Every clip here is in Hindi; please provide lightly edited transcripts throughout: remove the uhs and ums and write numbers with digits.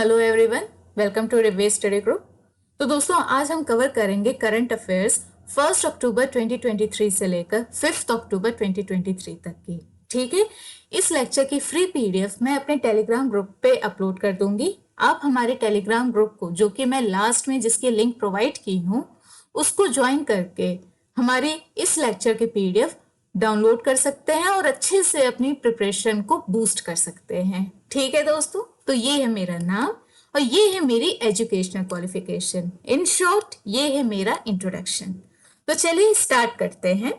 हेलो एवरीवन, वेलकम टू रिवेज स्टडी ग्रुप। तो दोस्तों, आज हम कवर करेंगे करंट अफेयर्स 1 अक्टूबर 2023 से लेकर 5 अक्टूबर 2023 तक की। ठीक है, इस लेक्चर की फ्री पीडीएफ मैं अपने टेलीग्राम ग्रुप पे अपलोड कर दूंगी। आप हमारे टेलीग्राम ग्रुप को, जो कि मैं लास्ट में जिसकी लिंक प्रोवाइड की हूँ, उसको ज्वाइन करके हमारी इस लेक्चर की पीडीएफ डाउनलोड कर सकते हैं और अच्छे से अपनी प्रिपरेशन को बूस्ट कर सकते हैं। ठीक है दोस्तों, तो ये है मेरा नाम और ये है मेरी एजुकेशनल क्वालिफिकेशन। इन शॉर्ट, ये है मेरा इंट्रोडक्शन। तो चलिए स्टार्ट करते हैं।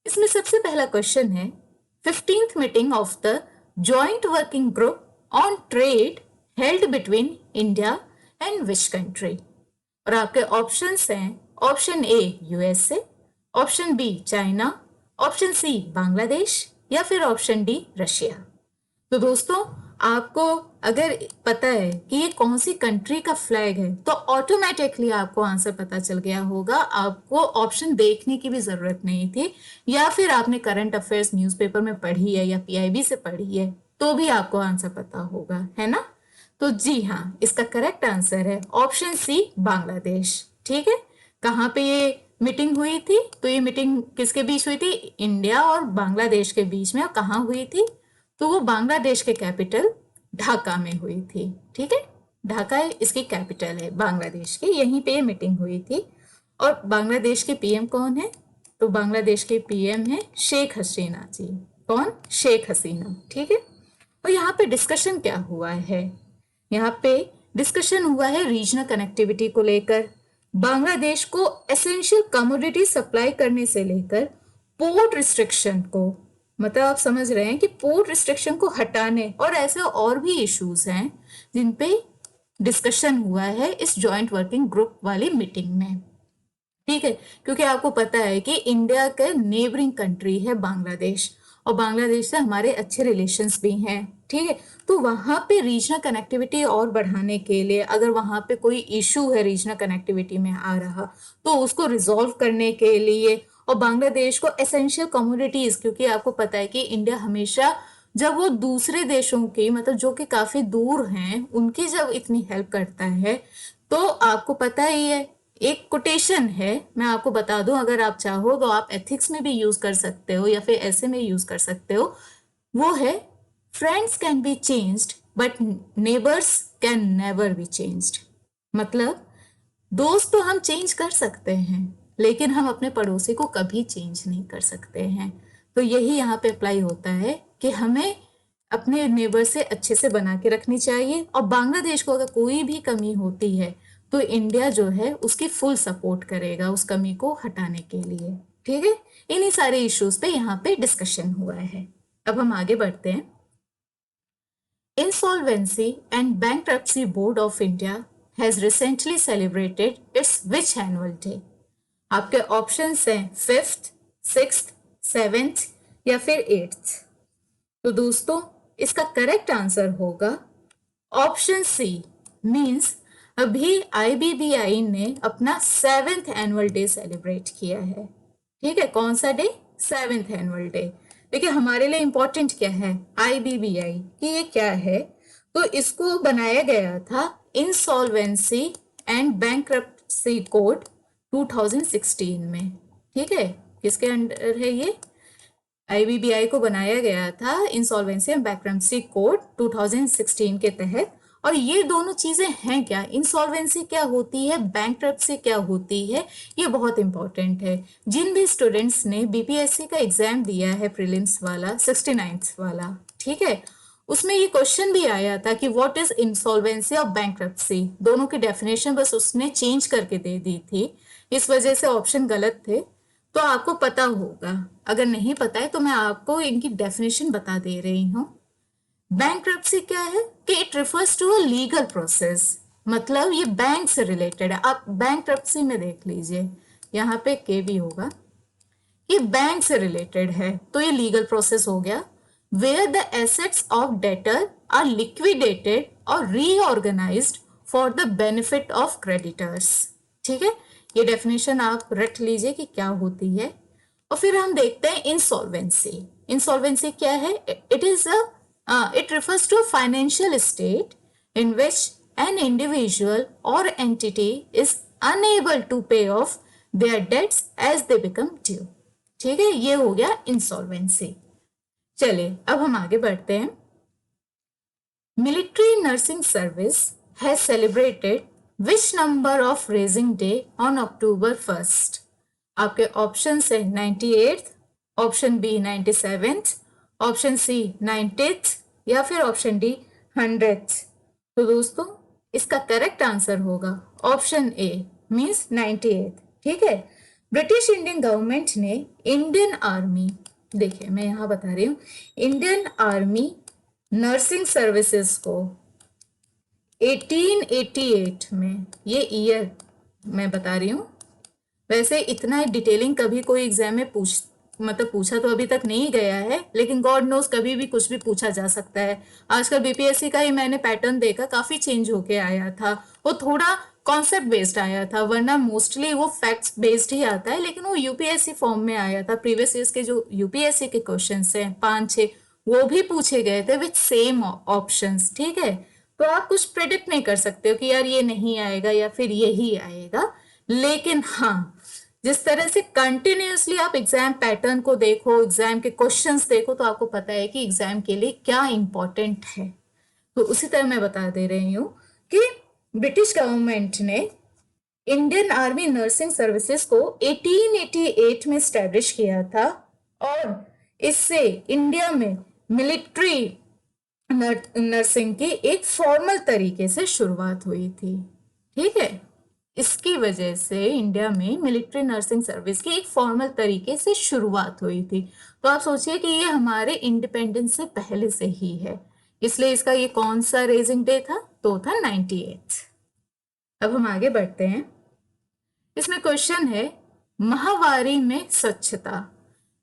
इसमें सबसे पहला क्वेश्चन है, 15th meeting of the joint working group on trade held between India and which country. और आपके ऑप्शंस हैं, option A USA, option B China, option C Bangladesh या फिर ऑप्शन डी रशिया। तो दोस्तों, आपको अगर पता है कि ये कौन सी कंट्री का फ्लैग है तो ऑटोमेटिकली आपको आंसर पता चल गया होगा। आपको ऑप्शन देखने की भी जरूरत नहीं थी, या फिर आपने करंट अफेयर्स न्यूज़पेपर में पढ़ी है या पीआईबी से पढ़ी है तो भी आपको आंसर पता होगा, है ना। तो जी हाँ, इसका करेक्ट आंसर है ऑप्शन सी बांग्लादेश। ठीक है, कहाँ पे ये मीटिंग हुई थी? तो ये मीटिंग किसके बीच हुई थी? इंडिया और बांग्लादेश के बीच में। और कहाँ हुई थी? तो वो बांग्लादेश के कैपिटल ढाका में हुई थी। ठीक है, ढाका इसकी कैपिटल है बांग्लादेश की, यहीं पे ये मीटिंग हुई थी। और बांग्लादेश के पीएम कौन है? तो बांग्लादेश के पीएम है शेख हसीना जी। कौन? शेख हसीना। ठीक है, और यहाँ पे डिस्कशन क्या हुआ है? यहाँ पे डिस्कशन हुआ है रीजनल कनेक्टिविटी को लेकर, बांग्लादेश को एसेंशियल कमोडिटी सप्लाई करने से लेकर पोर्ट रिस्ट्रिक्शन को, मतलब आप समझ रहे हैं कि पोर्ट रिस्ट्रिक्शन को हटाने, और ऐसे और भी इश्यूज हैं जिन पे डिस्कशन हुआ है इस जॉइंट वर्किंग ग्रुप वाली मीटिंग में। ठीक है, क्योंकि आपको पता है कि इंडिया का नेबरिंग कंट्री है बांग्लादेश, और बांग्लादेश से हमारे अच्छे रिलेशंस भी हैं। ठीक है, तो वहाँ पे रीजनल कनेक्टिविटी और बढ़ाने के लिए, अगर वहाँ पे कोई इशू है रीजनल कनेक्टिविटी में आ रहा, तो उसको रिजॉल्व करने के लिए, और बांग्लादेश को एसेंशियल कमोडिटीज, क्योंकि आपको पता है कि इंडिया हमेशा जब वो दूसरे देशों की, मतलब जो कि काफी दूर हैं, उनकी जब इतनी हेल्प करता है, तो आपको पता ही है, एक कोटेशन है, मैं आपको बता दूं, अगर आप चाहो तो आप एथिक्स में भी यूज कर सकते हो या फिर ऐसे में यूज कर सकते हो। वो है, friends can be changed but neighbours can never be changed. मतलब दोस्त तो हम चेंज कर सकते हैं, लेकिन हम अपने पड़ोसी को कभी चेंज नहीं कर सकते हैं। तो यही यहाँ पे अप्लाई होता है कि हमें अपने नेबर से अच्छे से बना के रखनी चाहिए, और बांग्लादेश को अगर कोई भी कमी होती है तो इंडिया जो है उसकी फुल सपोर्ट करेगा उस कमी को हटाने के लिए। ठीक है, इन्हीं सारे इश्यूज पे यहाँ पे डिस्कशन हुआ है। अब हम आगे बढ़ते हैं। Insolvency and Bankruptcy Board of India has recently celebrated its which annual day? आपके ऑप्शंस हैं 5th, 6th, 7th या फिर 8th। तो दोस्तों, इसका करेक्ट आंसर होगा ऑप्शन सी, मीन्स अभी आईबीबीआई ने अपना 7th एनुअल डे सेलिब्रेट किया है। ठीक है, कौन सा डे? 7th annual day. देखिए, हमारे लिए इंपॉर्टेंट क्या है आईबीबीआई कि ये क्या है? तो इसको बनाया गया था इंसॉल्वेंसी एंड बैंक्रप्सी कोड 2016 में। ठीक है, किसके अंडर है ये? आईबीबीआई को बनाया गया था इंसॉल्वेंसी एंड बैंक्रप्सी कोड 2016 के तहत। और ये दोनों चीजें हैं क्या? इंसॉल्वेंसी क्या होती है, बैंक्रप्सी क्या होती है, ये बहुत इंपॉर्टेंट है। जिन भी स्टूडेंट्स ने बीपीएससी का एग्जाम दिया है प्रीलिम्स वाला 69th वाला, ठीक है, उसमें ये क्वेश्चन भी आया था कि व्हाट इज इंसॉल्वेंसी और बैंक्रप्सी, दोनों की डेफिनेशन बस उसने चेंज करके दे दी थी, इस वजह से ऑप्शन गलत थे। तो आपको पता होगा, अगर नहीं पता है तो मैं आपको इनकी डेफिनेशन बता दे रही हूँ। बैंक्रप्सी क्या है कि it refers to a legal process, मतलब ये बैंक से रिलेटेड है। आप बैंक्रप्सी में देख लीजिए, यहाँ पे के भी होगा, ये बैंक से रिलेटेड है, तो ये लीगल प्रोसेस हो गया। Where the assets of debtor are liquidated और reorganised for the benefit of creditors. ठीक है, ये डेफिनेशन आप रट लीजिए कि क्या होती है। और फिर हम देखते हैं इंसॉल्वेंसी। इंसॉल्वेंसी क्या है? It is it refers to a financial state in which an individual or entity is unable to pay off their debts as they become due। ठीक है, ये हो गया इंसॉल्वेंसी। चलिए अब हम आगे बढ़ते हैं। Military nursing service has celebrated which number of raising day on October 1st। आपके ऑप्शन है 98th, option B 97th, option C 90th या फिर ऑप्शन डी 100th। तो दोस्तों इसका करेक्ट आंसर होगा ऑप्शन ए मीन्स 98th। ठीक है, ब्रिटिश इंडियन गवर्नमेंट ने इंडियन आर्मी, देखिए मैं यहां बता रही हूं, इंडियन आर्मी नर्सिंग सर्विसेज को 1888 में, ये ईयर मैं बता रही हूं, वैसे इतना डिटेलिंग कभी कोई एग्जाम में पूछा तो अभी तक नहीं गया है, लेकिन गॉड नोज कभी भी कुछ भी पूछा जा सकता है। आजकल बीपीएससी का ही मैंने पैटर्न देखा, काफी चेंज होके आया था, वो थोड़ा कॉन्सेप्ट बेस्ड आया था, वरना मोस्टली वो फैक्ट्स बेस्ड ही आता है, लेकिन वो यूपीएससी फॉर्म में आया था। प्रीवियस ईयर्स के जो यूपीएससी के क्वेश्चन हैं 5-6 वो भी पूछे गए थे विथ सेम ऑप्शंस। ठीक है, तो आप कुछ प्रिडिक्ट नहीं कर सकते हो कि यार ये नहीं आएगा या फिर यही आएगा, लेकिन हाँ जिस तरह से कंटिन्यूअसली आप एग्जाम पैटर्न को देखो, एग्जाम के क्वेश्चंस देखो, तो आपको पता है कि एग्जाम के लिए क्या इंपॉर्टेंट है। तो उसी तरह मैं बता दे रही हूँ कि ब्रिटिश गवर्नमेंट ने इंडियन आर्मी नर्सिंग सर्विसेज को 1888 में स्टैब्लिश किया था और इससे इंडिया में मिलिट्री नर्सिंग की एक फॉर्मल तरीके से शुरुआत हुई थी। ठीक है, इसकी वजह से इंडिया में मिलिट्री नर्सिंग सर्विस की एक फॉर्मल तरीके से शुरुआत हुई थी। तो आप सोचिए कि ये हमारे इंडिपेंडेंस से पहले से ही है, इसलिए इसका ये कौन सा रेजिंग डे था, तो था 98। अब हम आगे बढ़ते हैं। इसमें क्वेश्चन है, माहवारी में स्वच्छता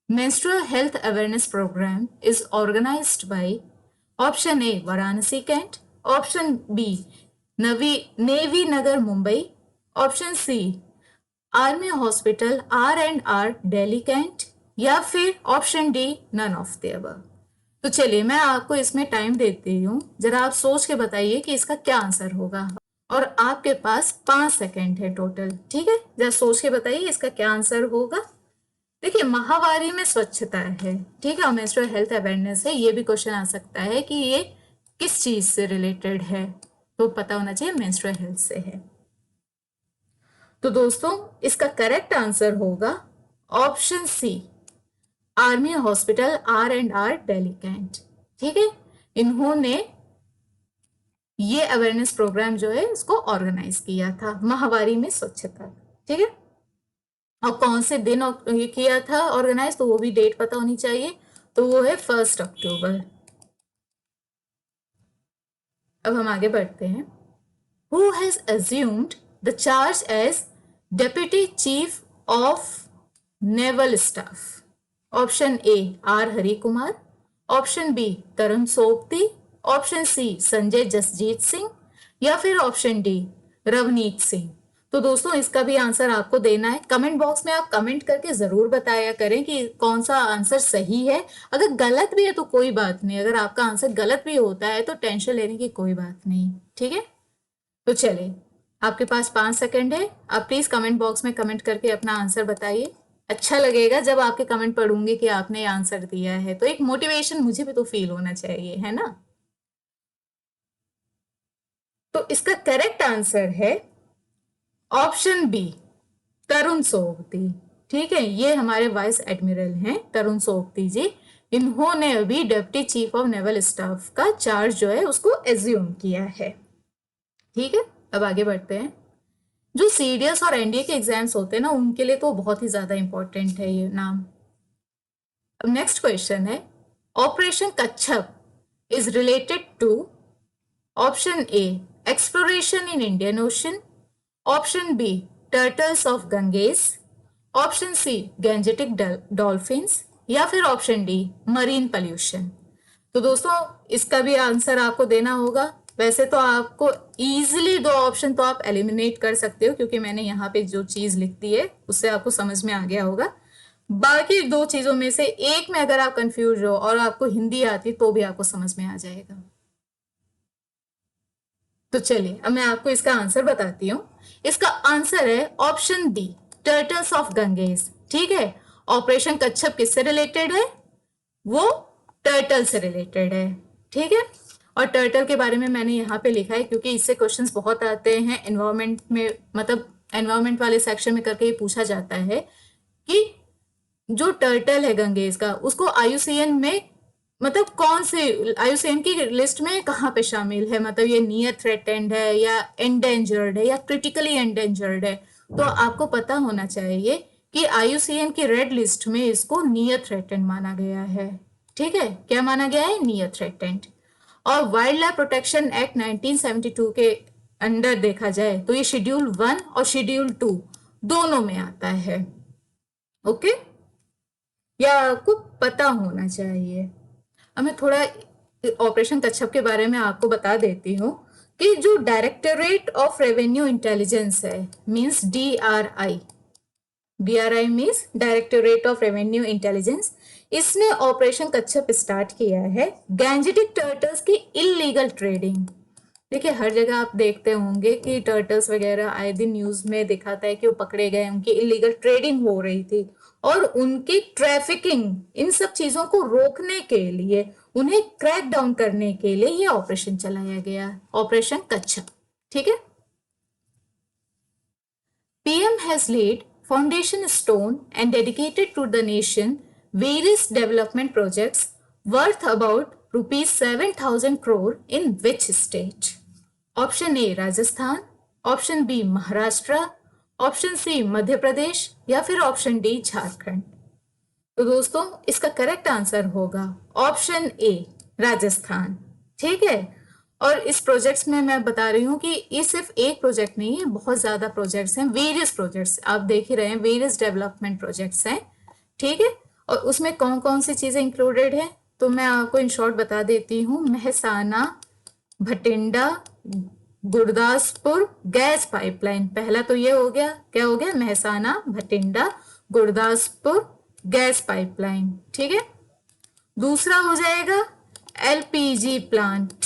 menstrual health awareness programme is organised by option A Varanasi cantt, option B navy Nagar Mumbai, option C army hospital R&R Delhi cantt, या फिर option D none of the above. तो चलिए मैं आपको इसमें टाइम देती हूँ, जरा आप सोच के बताइए कि इसका क्या आंसर होगा, और आपके पास 5 सेकेंड है टोटल। ठीक है, जरा सोच के बताइए इसका क्या आंसर होगा। देखिए माहवारी में स्वच्छता है, ठीक है, और मेंस्ट्रुअल हेल्थ अवेयरनेस है, ये भी क्वेश्चन आ सकता है कि ये किस चीज से रिलेटेड है, तो पता होना चाहिए मेंस्ट्रुअल हेल्थ से है। तो दोस्तों इसका करेक्ट आंसर होगा option C army hospital R&R Delhi cantt. ठीक है, इन्होंने ये अवेयरनेस प्रोग्राम जो है इसको ऑर्गेनाइज किया था, माहवारी में स्वच्छता। ठीक है, और कौन से दिन ये किया था ऑर्गेनाइज, तो वो भी डेट पता होनी चाहिए, तो वो है 1 अक्टूबर। अब हम आगे बढ़ते हैं। Who has assumed the charge as Deputy Chief of Naval Staff? Option A R Hari Kumar, option B Tarun Sobti, option C Sanjay Jasjit Singh, या फिर ऑप्शन डी रवनीत सिंह। तो दोस्तों इसका भी आंसर आपको देना है। कमेंट बॉक्स में आप कमेंट करके जरूर बताया करें कि कौन सा आंसर सही है। अगर गलत भी है तो कोई बात नहीं, अगर आपका आंसर गलत भी होता है तो टेंशन लेने की कोई बात नहीं। ठीक है, तो चलिए आपके पास 5 सेकंड है, आप प्लीज कमेंट बॉक्स में कमेंट करके अपना आंसर बताइए। अच्छा लगेगा जब आपके कमेंट पढ़ूंगी कि आपने आंसर दिया है, तो एक मोटिवेशन मुझे भी तो फील होना चाहिए, है ना। तो इसका करेक्ट आंसर है ऑप्शन बी तरुण सोबती। ठीक है, ये हमारे वाइस एडमिरल हैं तरुण सोबती जी, इन्होंने अभी deputy chief of naval staff का चार्ज जो है उसको एज्यूम किया है। ठीक है, अब आगे बढ़ते हैं। जो सीडीएस और एनडीए के एग्जाम्स होते हैं ना, उनके लिए तो बहुत ही ज्यादा इंपॉर्टेंट है ये नाम। अब नेक्स्ट क्वेश्चन है, operation Kachhap is related to option A exploration in Indian ocean, option B turtles of Ganges, option C gangetic dolphins, या फिर ऑप्शन डी मरीन पॉल्यूशन। तो दोस्तों इसका भी आंसर आपको देना होगा। वैसे तो आपको इजीली 2 ऑप्शन तो आप एलिमिनेट कर सकते हो, क्योंकि मैंने यहाँ पे जो चीज लिख दी है उससे आपको समझ में आ गया होगा। बाकी 2 चीजों में से एक में अगर आप कंफ्यूज हो और आपको हिंदी आती तो भी आपको समझ में आ जाएगा। तो चलिए अब मैं आपको इसका आंसर बताती हूँ। इसका आंसर है option B, turtles of Ganges. ठीक है, ऑपरेशन कच्छप किससे रिलेटेड है? वो टर्टल से रिलेटेड है। ठीक है, और टर्टल के बारे में मैंने यहाँ पे लिखा है क्योंकि इससे क्वेश्चंस बहुत आते हैं एनवायरमेंट में, मतलब एनवायरमेंट वाले सेक्शन में करके ये पूछा जाता है कि जो टर्टल है गंगेज का, उसको आईयूसीएन में, मतलब कौन से आईयूसीएन की लिस्ट में कहाँ पे शामिल है, मतलब ये नियर थ्रेटेंड है या एंडेंजर्ड है या क्रिटिकली एंडेंजर्ड है। तो आपको पता होना चाहिए कि आईयूसीएन की रेड लिस्ट में इसको नियर थ्रेटेंड माना गया है। ठीक है, क्या माना गया है? Near threatened. और वाइल्ड लाइफ प्रोटेक्शन एक्ट 1972 के अंडर देखा जाए तो ये शेड्यूल 1 और शेड्यूल 2 दोनों में आता है। ओके, या आपको पता होना चाहिए। अब मैं थोड़ा ऑपरेशन कच्छप के बारे में आपको बता देती हूँ कि जो डायरेक्टरेट ऑफ रेवेन्यू इंटेलिजेंस है, means DRI, DRI means directorate of revenue intelligence, इसने ऑपरेशन कच्छप स्टार्ट किया है गैंजेटिक टर्टल्स की इलीगल ट्रेडिंग। देखिए हर जगह आप देखते होंगे कि टर्टल्स वगैरह आए दिन न्यूज में दिखाता है कि वो पकड़े गए, उनकी इलीगल ट्रेडिंग हो रही थी, और उनकी ट्रैफिकिंग, इन सब चीजों को रोकने के लिए, उन्हें क्रैक डाउन करने के लिए ये ऑपरेशन चलाया गया, ऑपरेशन कच्छप। ठीक है, PM has laid foundation stone and dedicated to the nation various development projects worth about rupees 7,000 crore in which state? Option A Rajasthan, option B Maharashtra, option C Madhya Pradesh, या फिर ऑप्शन डी झारखंड। तो दोस्तों इसका करेक्ट आंसर होगा ऑप्शन ए राजस्थान। ठीक है, और इस प्रोजेक्ट्स में मैं बता रही हूँ कि ये सिर्फ एक प्रोजेक्ट नहीं है, बहुत ज्यादा प्रोजेक्ट्स हैं, वेरियस प्रोजेक्ट्स आप देख ही रहे हैं, वेरियस डेवलपमेंट प्रोजेक्ट्स हैं। ठीक है, और उसमें कौन कौन सी चीजें इंक्लूडेड है तो मैं आपको इन शॉर्ट बता देती हूँ। महसाना भटिंडा गुरदासपुर गैस पाइपलाइन, पहला तो ये हो गया, क्या हो गया? Mehsana Bhatinda Gurdaspur gas pipeline. ठीक है, दूसरा हो जाएगा LPG plant,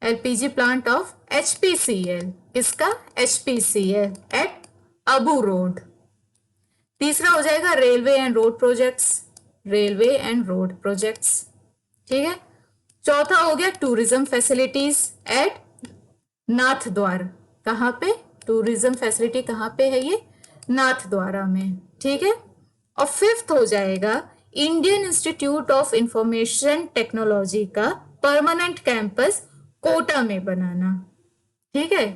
LPG plant of HPCL, किसका? HPCL at Abu Road. तीसरा हो जाएगा railway and road projects, railway and road projects. ठीक है, चौथा हो गया टूरिज्म फैसिलिटीज एट नाथ द्वार, कहाँ पे? टूरिज्म फैसिलिटी कहाँ पे है? ये नाथ द्वारा में। ठीक है, और फिफ्थ हो जाएगा Indian institute of information technology का परमानेंट कैंपस कोटा में बनाना। ठीक है,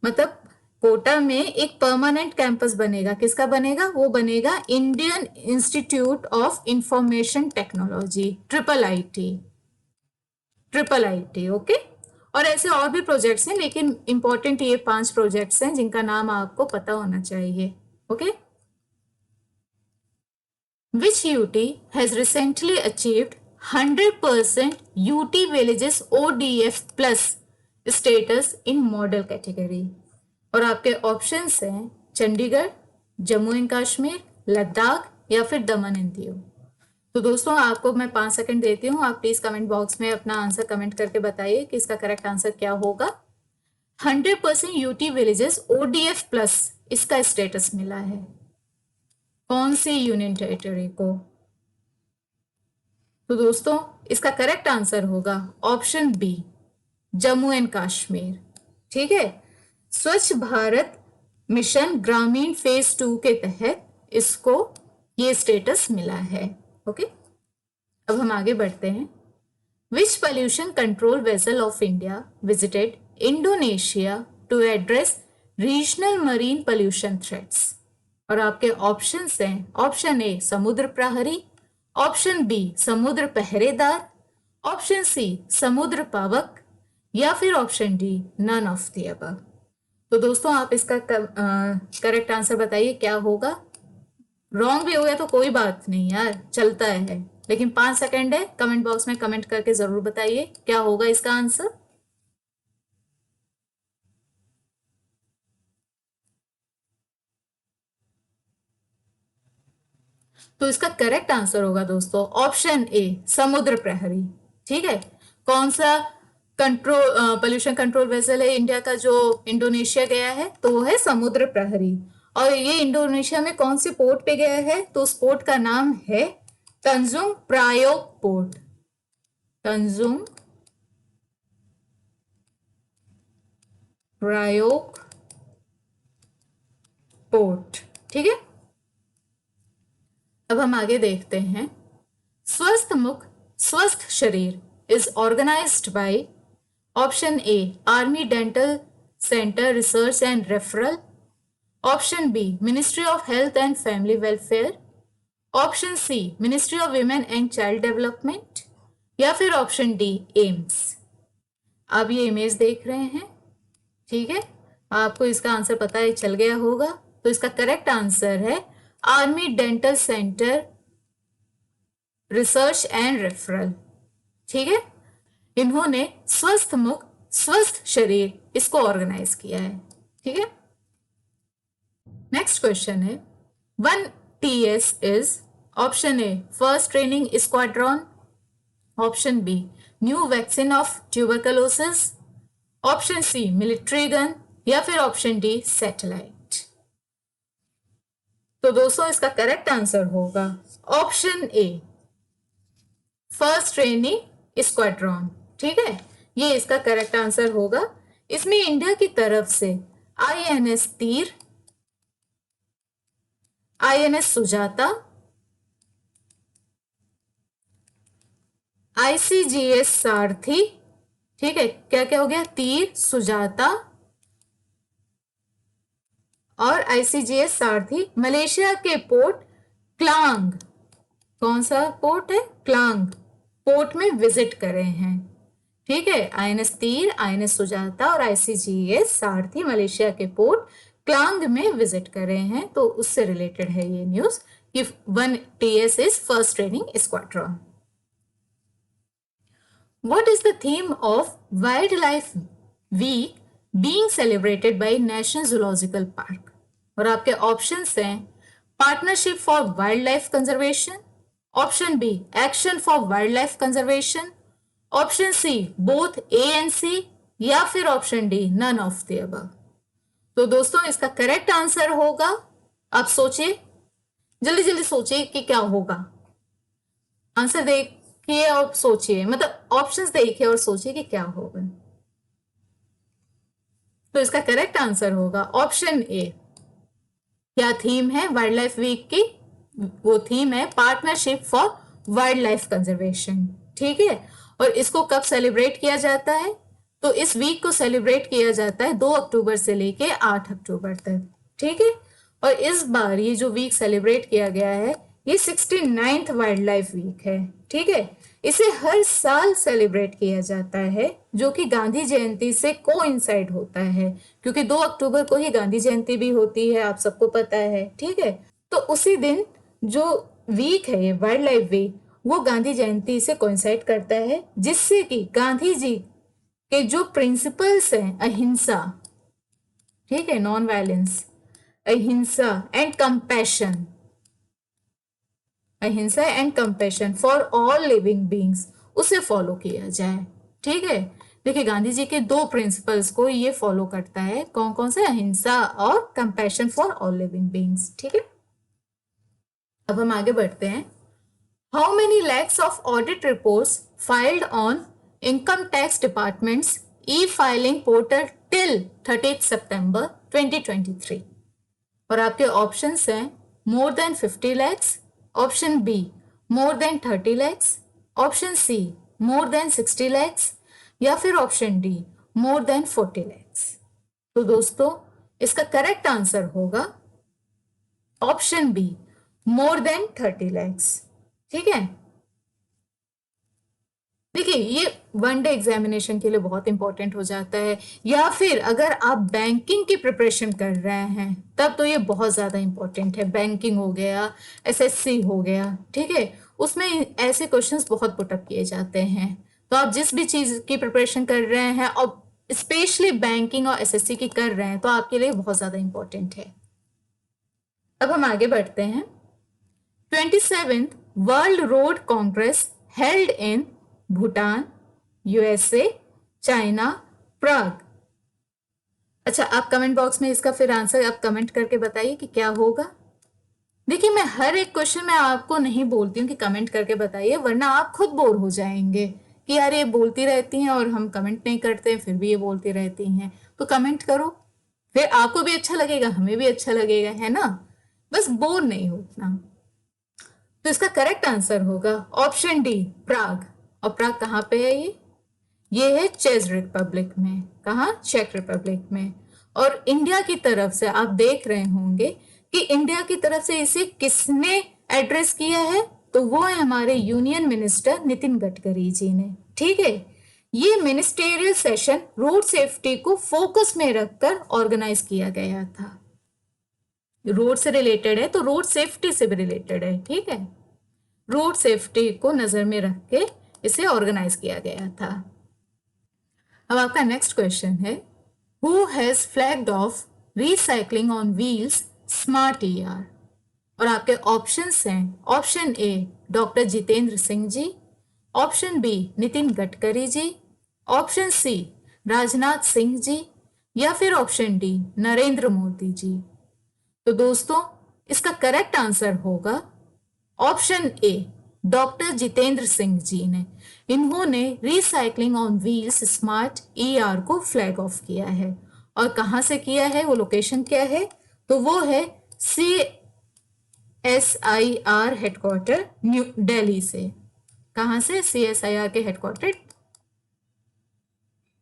मतलब कोटा में एक परमानेंट कैंपस बनेगा, किसका बनेगा? वो बनेगा Indian institute of information technology, triple IT, triple IT. Okay, और ऐसे और भी प्रोजेक्ट्स हैं, लेकिन इंपॉर्टेंट ये 5 प्रोजेक्ट्स हैं जिनका नाम आपको पता होना चाहिए। Okay, which UT has recently achieved 100% UT villages ODF plus status in model category? और आपके ऑप्शंस हैं चंडीगढ़, जम्मू एंड कश्मीर, लद्दाख, या फिर दमन एंड दीव। तो दोस्तों आपको मैं 5 सेकंड देती हूँ, आप प्लीज कमेंट बॉक्स में अपना आंसर कमेंट करके बताइए कि इसका करेक्ट आंसर क्या होगा। 100% यूटी विलेजेस ODF प्लस इसका स्टेटस मिला है, कौन सी यूनियन टेरिटरी को? तो दोस्तों इसका करेक्ट आंसर होगा option B, Jammu and Kashmir. ठीक है, स्वच्छ भारत मिशन ग्रामीण फेज 2 के तहत इसको ये स्टेटस मिला है। ओके, अब हम आगे बढ़ते हैं। Which pollution control vessel of India visited Indonesia to address regional marine pollution threats? और आपके ऑप्शंस हैं ऑप्शन ए समुद्र प्रहरी, ऑप्शन बी समुद्र पहरेदार, ऑप्शन सी समुद्र पावक, या फिर option D none of the above. तो दोस्तों आप इसका करेक्ट आंसर बताइए क्या होगा। रॉन्ग भी हो गया तो कोई बात नहीं यार, चलता है, लेकिन 5 सेकंड है, कमेंट बॉक्स में कमेंट करके जरूर बताइए क्या होगा इसका आंसर। तो इसका करेक्ट आंसर होगा दोस्तों ऑप्शन ए समुद्र प्रहरी। ठीक है, कौन सा पोल्यूशन कंट्रोल वेसल है इंडिया का जो इंडोनेशिया गया है, तो वो है समुद्र प्रहरी। और ये इंडोनेशिया में कौन से पोर्ट पे गया है, तो उस पोर्ट का नाम है तंजुंग प्रायोग पोर्ट। तंजुंग प्रायोग पोर्ट, ठीक है। अब हम आगे देखते हैं। स्वस्थ Mukh Swasth Sharir is organised by option A army dental centre research and referral, option B ministry of health and family welfare, option C ministry of women and child development, या फिर ऑप्शन डी एम्स। आप ये इमेज देख रहे हैं, ठीक है, आपको इसका आंसर पता है चल गया होगा। तो इसका करेक्ट आंसर है army dental centre research and referral, ठीक है। इन्होंने स्वस्थ मुख स्वस्थ शरीर इसको ऑर्गेनाइज किया है, ठीक है। नेक्स्ट क्वेश्चन है 1TS is option A first training squadron, option B new vaccine of tuberculosis, option C military gun, या फिर ऑप्शन डी सैटेलाइट। तो दोस्तों इसका करेक्ट आंसर होगा option A first training squadron, ठीक है, ये इसका करेक्ट आंसर होगा। इसमें इंडिया की तरफ से INS तीर, INS सुजाता, ICGS सारथी, ठीक है, क्या क्या हो गया, तीर, सुजाता और ICGS सारथी मलेशिया के पोर्ट क्लांग, कौन सा पोर्ट है, क्लांग पोर्ट में विजिट करे हैं, ठीक है। INS तीर, INS सुजाता और ICGS सारथी मलेशिया के पोर्ट क्लांग में विजिट करे हैं। तो उससे रिलेटेड है ये न्यूज कि 1TS is first training squadron. What is the theme of Wildlife Week being celebrated by National Zoological Park? और आपके ऑप्शंस हैं partnership for wildlife conservation, option B action for wildlife conservation, option C both A and C, या फिर option D none of the above. तो दोस्तों इसका करेक्ट आंसर होगा, आप सोचिए, जल्दी जल्दी सोचिए कि क्या होगा। आंसर देखिए और सोचिए, मतलब ऑप्शंस देखिए और सोचिए कि क्या होगा। तो इसका करेक्ट आंसर होगा ऑप्शन ए। क्या थीम है वाइल्ड लाइफ वीक की, वो थीम है partnership for wildlife conservation, ठीक है। और इसको कब सेलिब्रेट किया जाता है, तो इस वीक को सेलिब्रेट किया जाता है 2 अक्टूबर से लेके 8 अक्टूबर तक, ठीक है। और इस बार ये जो वीक सेलिब्रेट किया गया है ये 69th वाइल्ड लाइफ वीक है, ठीक है। इसे हर साल सेलिब्रेट किया जाता है, जो कि गांधी जयंती से कोइंसाइड होता है, क्योंकि 2 अक्टूबर को ही गांधी जयंती भी होती है, आप सबको पता है, ठीक है। तो उसी दिन जो वीक है ये वाइल्ड लाइफ वीक, वो गांधी जयंती से कोइंसाइड करता है, जिससे कि गांधी जी के जो प्रिंसिपल्स हैं अहिंसा, ठीक है, नॉन वायलेंस, अहिंसा एंड कंपैशन, अहिंसा and compassion for all living beings, उसे फॉलो किया जाए, ठीक है। देखिए गांधी जी के 2 प्रिंसिपल्स को ये फॉलो करता है, कौन कौन से, अहिंसा और compassion for all living beings, ठीक है। अब हम आगे बढ़ते हैं। How many lakhs of audit reports filed on income tax departments e filing portal till 30 September 2023। और आपके ऑप्शंस हैं more than 50 lakhs, option B more than 30 lakhs, option C more than 60 lakhs, या फिर option D more than 40 lakhs. तो दोस्तों इसका करेक्ट आंसर होगा option B more than 30 lakhs, ठीक है। देखिए ये वनडे एग्जामिनेशन के लिए बहुत इंपॉर्टेंट हो जाता है, या फिर अगर आप बैंकिंग की प्रिपरेशन कर रहे हैं तब तो ये बहुत ज़्यादा इंपॉर्टेंट है। बैंकिंग हो गया, SSC हो गया, ठीक है, उसमें ऐसे क्वेश्चंस बहुत पुटअप किए जाते हैं। तो आप जिस भी चीज़ की प्रिपरेशन कर रहे हैं और स्पेशली बैंकिंग और SSC की कर रहे हैं तो आपके लिए बहुत ज़्यादा इंपॉर्टेंट है। अब हम आगे बढ़ते हैं। 27th world road congress held in Bhutan, USA, China, Prague. अच्छा, आप कमेंट बॉक्स में इसका फिर आंसर आप कमेंट करके बताइए कि क्या होगा। देखिए, मैं हर एक क्वेश्चन में आपको नहीं बोलती हूँ कि कमेंट करके बताइए, वरना आप खुद बोर हो जाएंगे कि यार ये बोलती रहती हैं और हम कमेंट नहीं करते, फिर भी ये बोलती रहती हैं। तो कमेंट करो, फिर आपको भी अच्छा लगेगा, हमें भी अच्छा लगेगा, है ना। बस बोर नहीं होना। तो इसका करेक्ट आंसर होगा ऑप्शन डी, प्राग। और प्राग कहाँ पे है ये है चेक रिपब्लिक में। कहाँ? चेक रिपब्लिक में। और इंडिया की तरफ से आप देख रहे होंगे कि इंडिया की तरफ से इसे किसने एड्रेस किया है, तो वो है हमारे यूनियन मिनिस्टर नितिन गडकरी जी ने। ठीक है, ये मिनिस्टेरियल सेशन रोड सेफ्टी को फोकस में रखकर ऑर्गेनाइज किया गया था। रोड से रिलेटेड है तो रोड सेफ्टी से भी रिलेटेड है। ठीक है, रोड सेफ्टी को नजर में रख के इसे ऑर्गेनाइज किया गया था। अब आपका नेक्स्ट क्वेश्चन है, who has flagged off recycling on wheels smart ER. और आपके ऑप्शंस हैं, option A doctor Jitendra Singh ji, option B Nitin Gadkari ji, option C Rajnath Singh ji, या फिर ऑप्शन डी नरेंद्र मोदी जी। तो दोस्तों, इसका करेक्ट आंसर होगा option A doctor Jitendra Singh ji ने। इन्होंने recycling on wheels smart ER को फ्लैग ऑफ किया है। और कहां से किया है, वो लोकेशन क्या है, तो वो है CSIR हेडक्वार्टर न्यू दिल्ली से। कहां से? CSIR के हेडक्वार्टर,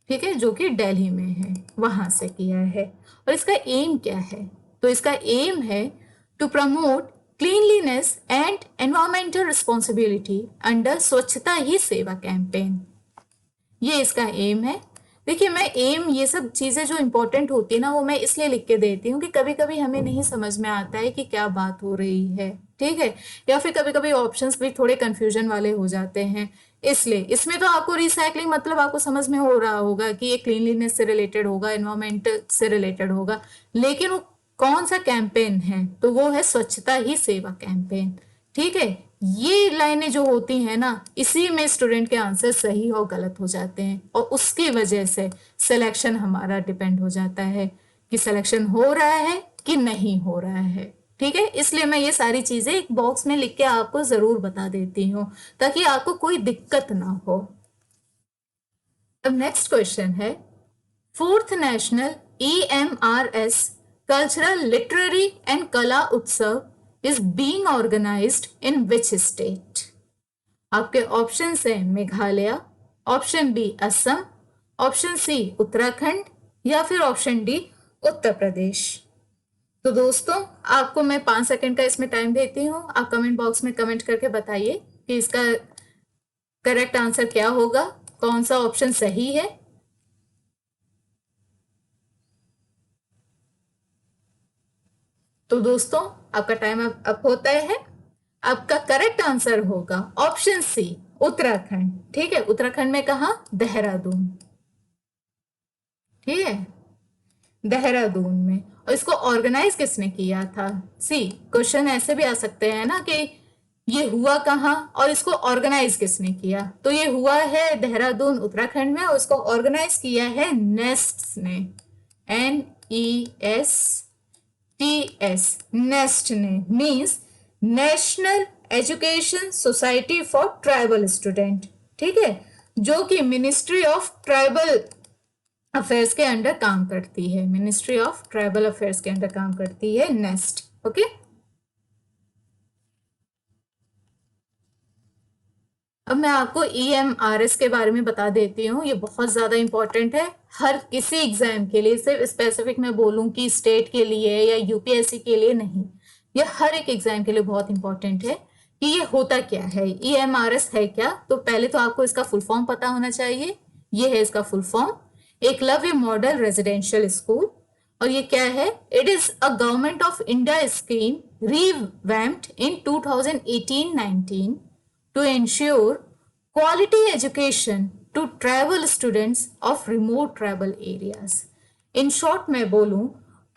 ठीक है, जो कि दिल्ली में है, वहां से किया है। और इसका एम क्या है, तो इसका एम है to promote cleanliness and environmental responsibility under Swachhata Hi सेवा कैंपेन। ये इसका एम है। देखिए, मैं एम, ये सब चीजें जो इंपॉर्टेंट होती है ना, वो मैं इसलिए लिख के देती हूँ कि कभी कभी हमें नहीं समझ में आता है कि क्या बात हो रही है। ठीक है, या फिर कभी कभी ऑप्शंस भी थोड़े कंफ्यूजन वाले हो जाते हैं। इसलिए इसमें तो आपको रिसाइकलिंग मतलब आपको समझ में हो रहा होगा कि ये क्लीनलीनेस से रिलेटेड होगा, एनवायरमेंट से रिलेटेड होगा, लेकिन वो कौन सा कैंपेन है, तो वो है स्वच्छता ही सेवा कैंपेन। ठीक है, ये लाइनें जो होती हैं ना, इसी में स्टूडेंट के आंसर सही और गलत हो जाते हैं, और उसकी वजह से सिलेक्शन हमारा डिपेंड हो जाता है कि सिलेक्शन हो रहा है कि नहीं हो रहा है। ठीक है, इसलिए मैं ये सारी चीजें एक बॉक्स में लिख के आपको जरूर बता देती हूँ ताकि आपको कोई दिक्कत ना हो। अब नेक्स्ट क्वेश्चन है, fourth national EMRS cultural literary and Kala Utsav is being organized in which state? आपके ऑप्शन है Meghalaya, option B Assam, option C Uttarakhand, या फिर ऑप्शन डी उत्तर प्रदेश। तो दोस्तों, आपको मैं 5 सेकंड का इसमें टाइम देती हूँ, आप कमेंट बॉक्स में कमेंट करके बताइए कि इसका करेक्ट आंसर क्या होगा, कौन सा ऑप्शन सही है। तो दोस्तों, आपका टाइम अब होता है। आपका करेक्ट आंसर होगा ऑप्शन सी उत्तराखंड। ठीक है, उत्तराखंड में कहा? देहरादून। ठीक है, देहरादून में। और इसको ऑर्गेनाइज किसने किया था? सी, क्वेश्चन ऐसे भी आ सकते हैं ना कि ये हुआ कहाँ और इसको ऑर्गेनाइज किसने किया, तो ये हुआ है देहरादून उत्तराखंड में, और इसको ऑर्गेनाइज किया है नेस्ट ने, NESTS, नेस्ट ने, means national education society for tribal student. ठीक है, जो कि मिनिस्ट्री ऑफ ट्राइबल अफेयर्स के अंडर काम करती है, मिनिस्ट्री ऑफ ट्राइबल अफेयर्स के अंडर काम करती है नेस्ट। ओके, अब मैं आपको EMRS के बारे में बता देती हूँ। ये बहुत ज्यादा इंपॉर्टेंट है हर किसी एग्जाम के लिए, सिर्फ स्पेसिफिक मैं बोलूँ कि स्टेट के लिए या UPSC के लिए नहीं, ये हर एक एग्जाम के लिए बहुत इंपॉर्टेंट है कि ये होता क्या है, EMRS है क्या। तो पहले तो आपको इसका फुल फॉर्म पता होना चाहिए। ये है इसका full form, Eklavya model residential school. और ये क्या है? It is a government of India scheme revamped in 2018-19 to ensure quality education to tribal students of remote tribal areas. In short मैं बोलूँ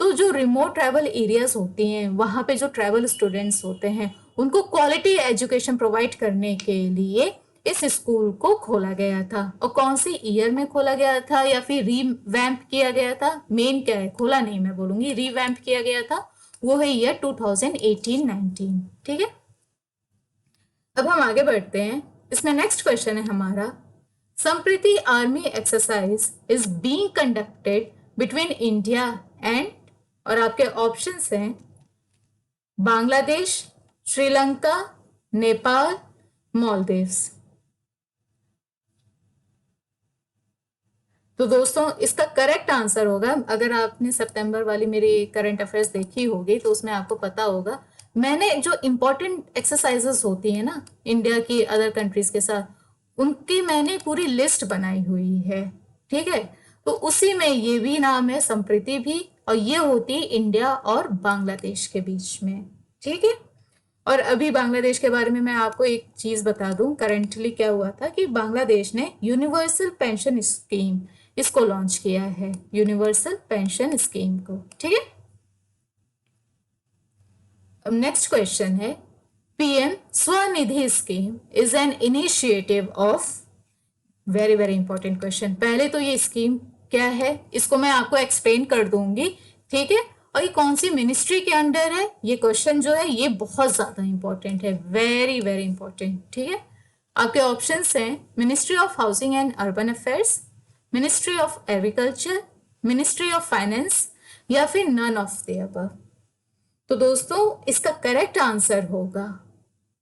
तो जो रिमोट ट्राइबल एरियाज होती हैं, वहाँ पे जो ट्राइबल स्टूडेंट्स होते हैं, उनको क्वालिटी एजुकेशन प्रोवाइड करने के लिए इस स्कूल को खोला गया था और कौन सी ईयर में खोला गया था या फिर रीवैम्प किया गया था, मेन क्या है, खोला नहीं मैं बोलूंगी, रीवैम्प किया गया था, वो है ईयर 2018-19। ठीक है, अब हम आगे बढ़ते हैं। इसमें नेक्स्ट क्वेश्चन है हमारा, Sampriti army exercise is being conducted between India and, और आपके ऑप्शंस हैं बांग्लादेश, श्रीलंका, नेपाल, मालदीव्स। तो दोस्तों इसका करेक्ट आंसर होगा, अगर आपने सितंबर वाली मेरी करंट अफेयर्स देखी होगी तो उसमें आपको पता होगा, मैंने जो इम्पोर्टेंट एक्सरसाइजेस होती है ना इंडिया की अदर कंट्रीज के साथ, उनकी मैंने पूरी लिस्ट बनाई हुई है। ठीक है, तो उसी में ये भी नाम है संप्रीति भी, और ये होती इंडिया और बांग्लादेश के बीच में। ठीक है, और अभी बांग्लादेश के बारे में मैं आपको एक चीज बता दूं, करंटली क्या हुआ था कि बांग्लादेश ने यूनिवर्सल पेंशन स्कीम इसको लॉन्च किया है, यूनिवर्सल पेंशन स्कीम को। ठीक है, अब नेक्स्ट क्वेश्चन है, PM Svanidhi scheme is an initiative of, very very important question. पहले तो ये स्कीम क्या है इसको मैं आपको एक्सप्लेन कर दूंगी। ठीक है, और ये कौन सी मिनिस्ट्री के अंडर है, ये क्वेश्चन जो है ये बहुत ज्यादा इंपॉर्टेंट है, वेरी वेरी इंपॉर्टेंट। ठीक है, आपके ऑप्शंस हैं ministry of housing and urban affairs, ministry of agriculture, ministry of finance, या फिर नन ऑफ द अबव। तो दोस्तों इसका करेक्ट आंसर होगा,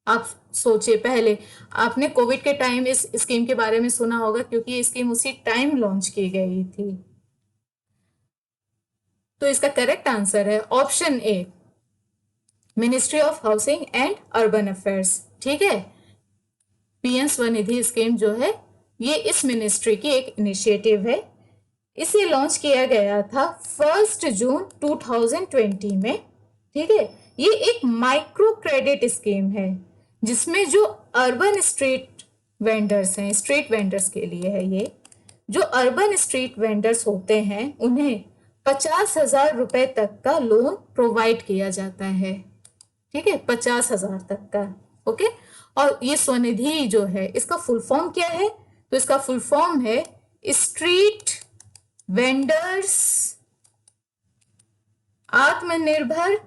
आप सोचिए, पहले आपने कोविड के टाइम इस स्कीम के बारे में सुना होगा क्योंकि ये स्कीम उसी टाइम लॉन्च की गई थी। तो इसका करेक्ट आंसर है option A, ministry of housing and urban affairs. ठीक है, पीएम स्वनिधि स्कीम जो है ये इस मिनिस्ट्री की एक इनिशिएटिव है, इसे लॉन्च किया गया था 1 जून 2020 में। ठीक है, ये एक माइक्रो क्रेडिट स्कीम है जिसमें जो अर्बन स्ट्रीट वेंडर्स हैं, स्ट्रीट वेंडर्स के लिए है ये, जो अर्बन स्ट्रीट वेंडर्स होते हैं उन्हें 50,000 रुपए तक का लोन प्रोवाइड किया जाता है। ठीक है, 50,000 तक का। ओके, और ये स्वनिधि जो है इसका फुल फॉर्म क्या है, तो इसका फुल फॉर्म है street vendors Atmanirbhar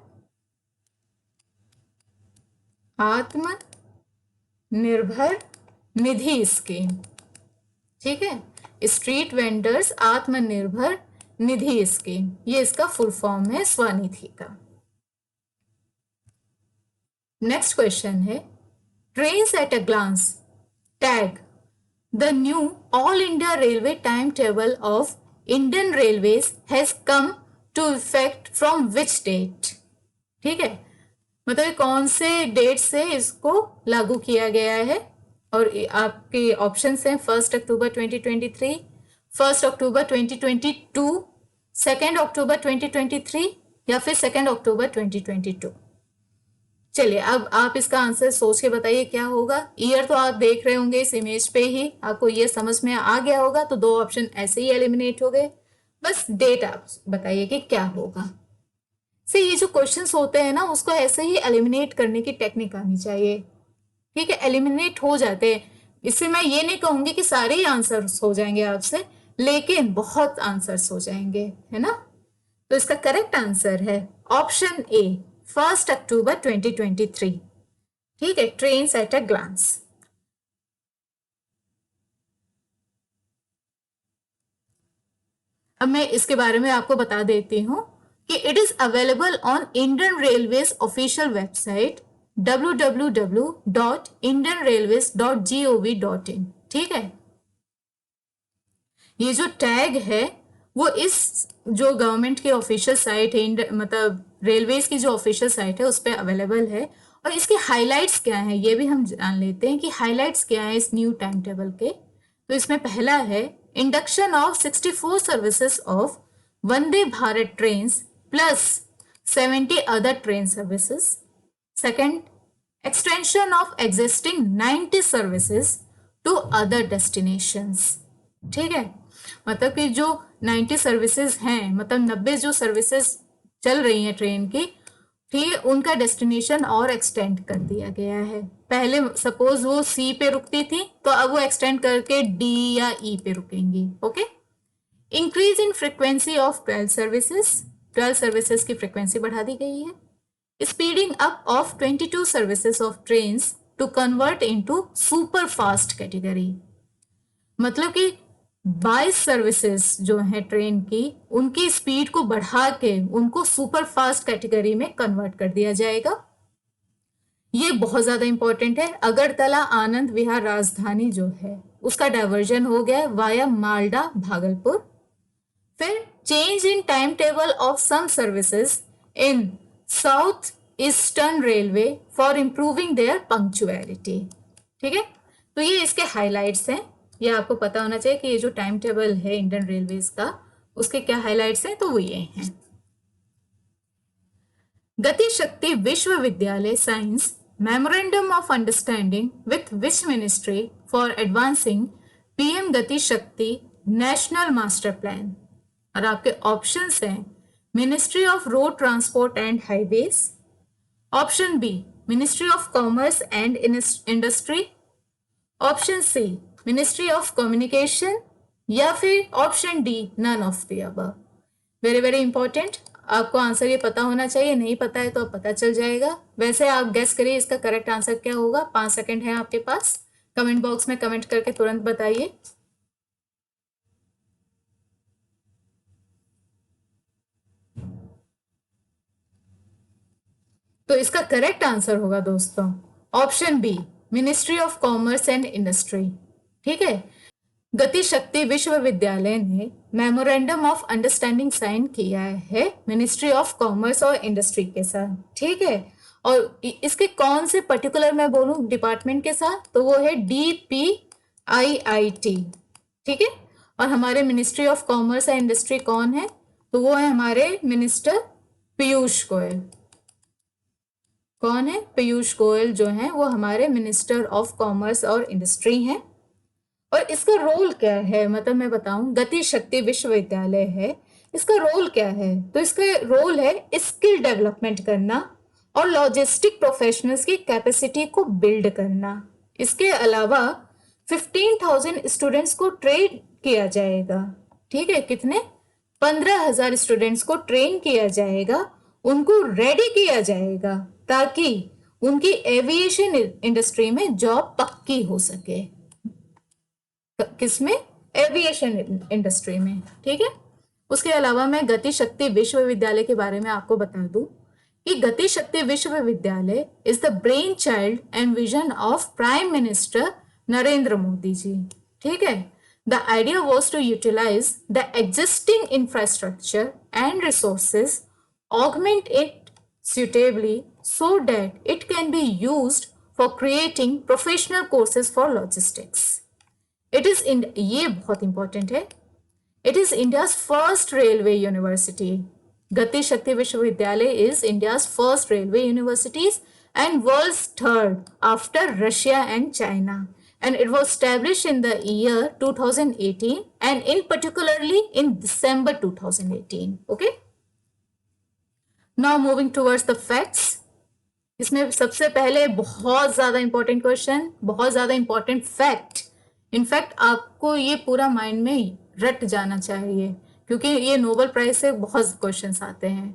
Nidhi scheme. ठीक है, street vendors Atmanirbhar Nidhi scheme, ये इसका फुल फॉर्म है स्वनिधि का। नेक्स्ट क्वेश्चन है, trains at a glance tag the new all India railway time table of Indian railways has come to effect from which date. ठीक है, मतलब कौन से डेट से इसको लागू किया गया है, और आपके ऑप्शंस हैं 1 अक्टूबर 2023, 1 अक्टूबर 2022, 2 अक्टूबर 2023, या फिर 2 अक्टूबर 2022। चलिए अब आप इसका आंसर सोच के बताइए क्या होगा। ईयर तो आप देख रहे होंगे इस इमेज पे ही, आपको ये समझ में आ गया होगा, तो 2 ऑप्शन ऐसे ही एलिमिनेट हो गए। बस डेट आप बताइए कि क्या होगा। से ये जो क्वेश्चंस होते हैं ना उसको ऐसे ही एलिमिनेट करने की टेक्निक आनी चाहिए। ठीक है, एलिमिनेट हो जाते हैं, इससे मैं ये नहीं कहूंगी कि सारे ही आंसर्स हो जाएंगे आपसे, लेकिन बहुत आंसर्स हो जाएंगे, है ना। तो इसका करेक्ट आंसर है ऑप्शन ए, 1 अक्टूबर 2023। ठीक है, ट्रेन्स एट अ ग्लांस। अब मैं इसके बारे में आपको बता देती हूं कि it is available on Indian railways official website www.indianrailways.gov.in। ठीक है, ये जो टैग है वो इस जो गवर्नमेंट की ऑफिशियल साइट है, मतलब रेलवेज की जो ऑफिशियल साइट है उस पर अवेलेबल है। और इसके हाइलाइट्स क्या हैं ये भी हम जान लेते हैं कि हाइलाइट्स क्या है इस न्यू टाइम टेबल के। तो इसमें पहला है induction of 64 services of Vande Bharat train plus 70 other train services. Second, extension of existing 90 services to other destinations. ठीक है, मतलब कि जो 90 सर्विसेज हैं, मतलब 90 जो सर्विसेज चल रही हैं ट्रेन की, ठीक है, उनका डेस्टिनेशन और एक्सटेंड कर दिया गया है। पहले सपोज वो सी पे रुकती थी तो अब वो एक्सटेंड करके डी या ई पे रुकेंगी। Okay. Increase in frequency of twelve services, 12 services की फ्रिक्वेंसी बढ़ा दी गई है। Speeding up of 22 services of trains to convert into super fast category, मतलब कि 22 सर्विसेज जो है ट्रेन की, उनकी स्पीड को बढ़ा के उनको सुपर फास्ट कैटेगरी में कन्वर्ट कर दिया जाएगा। ये बहुत ज्यादा इंपॉर्टेंट है। अगरतला आनंद विहार राजधानी जो है उसका डाइवर्जन हो गया वाया मालडा भागलपुर। फिर change in time table of some services in south eastern railway for improving their punctuality. ठीक है, तो ये इसके हाइलाइट्स हैं। ये आपको पता होना चाहिए कि ये जो टाइम टेबल है इंडियन रेलवेज का, उसके क्या हाइलाइट्स हैं, तो वो ये हैं। Gati Shakti Vishwavidyalaya science memorandum of understanding with which ministry for advancing PM Gati Shakti national master plan. और आपके ऑप्शंस हैं ministry of road transport and highways, option B ministry of commerce and industry, option C ministry of communication, या फिर option D none of the above. Very very important, आपको आंसर ये पता होना चाहिए। नहीं पता है तो अब पता चल जाएगा। वैसे आप गेस करिए इसका करेक्ट आंसर क्या होगा। 5 सेकंड है आपके पास, कमेंट बॉक्स में कमेंट करके तुरंत बताइए। तो इसका करेक्ट आंसर होगा दोस्तों option B ministry of commerce and industry. ठीक है, गति शक्ति विश्वविद्यालय ने मेमोरेंडम ऑफ अंडरस्टैंडिंग साइन किया है मिनिस्ट्री ऑफ कॉमर्स और इंडस्ट्री के साथ। ठीक है, और इसके कौन से पर्टिकुलर मैं बोलूं डिपार्टमेंट के साथ, तो वो है DPIIT। ठीक है, और हमारे ministry of commerce and industry कौन है, तो वो है हमारे मिनिस्टर पीयूष गोयल। कौन है? पीयूष गोयल जो है वो हमारे मिनिस्टर ऑफ कॉमर्स और इंडस्ट्री हैं। और इसका रोल क्या है, मतलब मैं बताऊं, गति शक्ति विश्वविद्यालय है, इसका रोल क्या है, तो इसका रोल है स्किल डेवलपमेंट करना और लॉजिस्टिक प्रोफेशनल्स की कैपेसिटी को बिल्ड करना। इसके अलावा 15,000 स्टूडेंट्स को ट्रेन किया जाएगा। ठीक है, कितने? 15,000 स्टूडेंट्स को ट्रेन किया जाएगा, उनको रेडी किया जाएगा ताकि उनकी एविएशन इंडस्ट्री में जॉब पक्की हो सके। किसमें? एविएशन इंडस्ट्री में। ठीक है, उसके अलावा मैं गति शक्ति विश्वविद्यालय के बारे में आपको बता दूं कि Gati Shakti Vishwavidyalaya is the brain child and vision of prime minister Narendra Modi ji. ठीक है, the idea was to utilise the existing infrastructure and resources, augment it suitably so that it can be used for creating professional courses for logistics. It is in ये बहुत important है, it is India's first railway university. गति शक्ति विश्वविद्यालय is India's first railway universities and world's third after Russia and China, and it was established in the year 2018 and in particularly in December 2018. Okay. Now moving towards the facts. इसमें सबसे पहले बहुत ज्यादा इंपॉर्टेंट क्वेश्चन, बहुत ज्यादा इंपॉर्टेंट फैक्ट। इनफैक्ट आपको ये पूरा माइंड में रट जाना चाहिए क्योंकि ये नोबेल प्राइज से बहुत क्वेश्चंस आते हैं।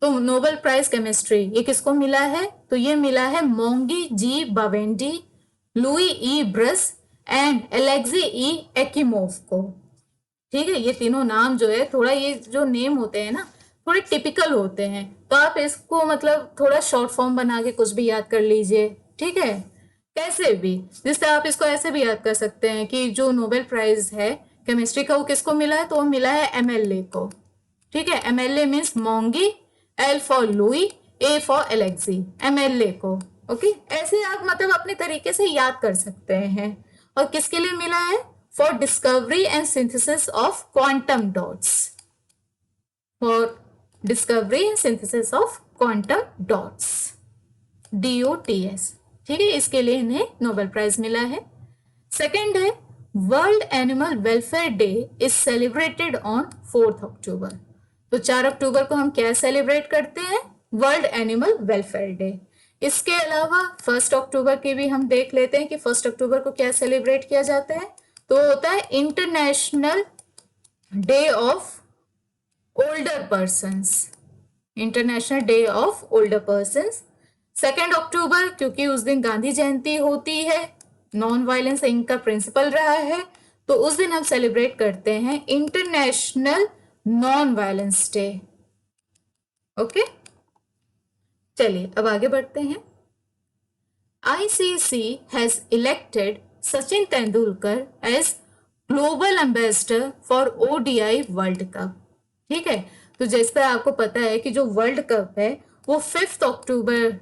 तो नोबेल प्राइज केमिस्ट्री ये किसको मिला है, तो ये मिला है Moungi G Bawendi, Louis E Brus and Alexei E Ekimov को। ठीक है, ये तीनों नाम जो है, थोड़ा ये जो नेम होते हैं ना थोड़े टिपिकल होते हैं, तो आप इसको मतलब थोड़ा शॉर्ट फॉर्म बना के कुछ भी याद कर लीजिए। ठीक है, कैसे भी, जिससे आप इसको ऐसे भी याद कर सकते हैं कि जो नोबेल प्राइज है केमिस्ट्री का वो किसको मिला है, तो वो मिला है एमएलए को। ठीक है, MLA means Mongi, L for Louis, A for Alexei, MLA को। ओके, ऐसे आप मतलब अपने तरीके से याद कर सकते हैं। और किसके लिए मिला है? For discovery and synthesis of quantum dots, for discovery and synthesis of quantum dots, DOTS। ठीक है, इसके लिए इन्हें नोबेल प्राइज मिला है। सेकंड है world animal welfare day is celebrated on 4 अक्टूबर। तो 4 अक्टूबर को हम क्या सेलिब्रेट करते हैं? World animal welfare day. इसके अलावा 1 अक्टूबर की भी हम देख लेते हैं कि 1 अक्टूबर को क्या सेलिब्रेट किया जाता है। तो होता है international day of older persons, international day of older persons. 2 अक्टूबर क्योंकि उस दिन गांधी जयंती होती है, नॉन वायलेंस इनका प्रिंसिपल रहा है, तो उस दिन हम सेलिब्रेट करते हैं international non violence day. Okay, चलिए अब आगे बढ़ते हैं। ICC has elected Sachin Tendulkar as global ambassador for ODI world cup. ठीक है, तो जैसे आपको पता है कि जो वर्ल्ड कप है वो 5 अक्टूबर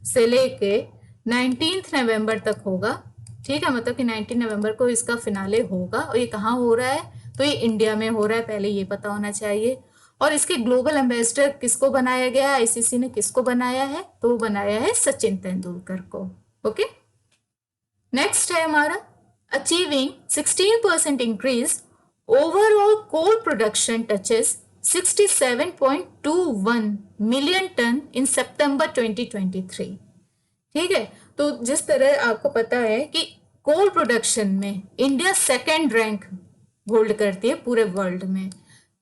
से लेके 19 नवंबर तक होगा। ठीक है, मतलब कि 19 नवंबर को इसका फिनाले होगा। और ये कहाँ हो रहा है? तो ये इंडिया में हो रहा है, पहले ये पता होना चाहिए। और इसके ग्लोबल एम्बेसडर किसको बनाया गया है? आईसीसी ने किसको बनाया है? तो वो बनाया है सचिन तेंदुलकर को। ओके, नेक्स्ट है हमारा achieving 16% increase overall coal production touches 67.21 million tonne in September 2023। ठीक है, तो जिस तरह आपको पता है कि कोल प्रोडक्शन में इंडिया सेकंड रैंक होल्ड करती है पूरे वर्ल्ड में,